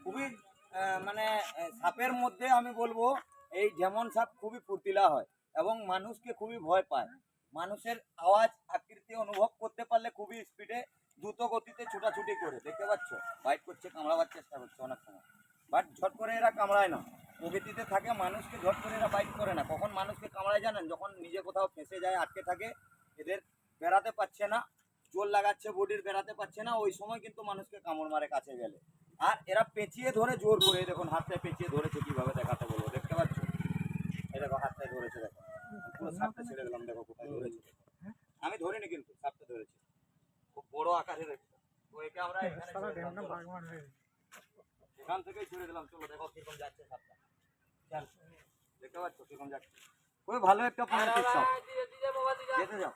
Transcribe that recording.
খুবই মানে সাপের মধ্যে আমি বলবো এই ঢেমন সাপ খুবই ফুর্তিলা হয় এবং মানুষকে খুবই ভয় পায়। মানুষের আওয়াজ আকৃতি অনুভব করতে পারলে খুবই স্পিডে দ্রুত গতিতে ছুটাছুটি করে, দেখতে পাচ্ছ বাইট করছে, কামড়াবার চেষ্টা করছে অনেক সময়, বাট ঝট করে এরা কামড়ায় না। প্রকৃতিতে থাকে, মানুষকে ঝট করে এরা বাইট করে না। কখন মানুষকে কামড়ায় জানেন? যখন নিজে কোথাও ফেঁসে যায়, আটকে থাকে, এদের বেরাতে পারছে না, জোর লাগাচ্ছে বডির, বেরাতে পারছে না, ওই সময় কিন্তু মানুষকে কামড় মারে কাছে গেলে। আর এরা পেঁচিয়ে ধরে জোর করে, দেখুন হাতটায় পেঁচিয়ে ধরেছে, কিভাবে দেখাতে বলবো, দেখতে পাচ্ছ? এই দেখো হাতটায় ধরেছে, দেখো পুরো সাপটা ছেড়ে দিলাম, দেখো কোথায় ধরেছে। আমি ধরিনি কিন্তু সাপটা ধরেছে, খুব বড় আকারে দেখছো। তো একে আমরা এখানে এখান থেকেই ছেড়ে দিলাম। চলো দেখো কিরকম যাচ্ছে সাপটা, দেখতে পাচ্ছ কিরকম যাচ্ছে। খুবই ভালো একটা সাপ, যেতে যাও।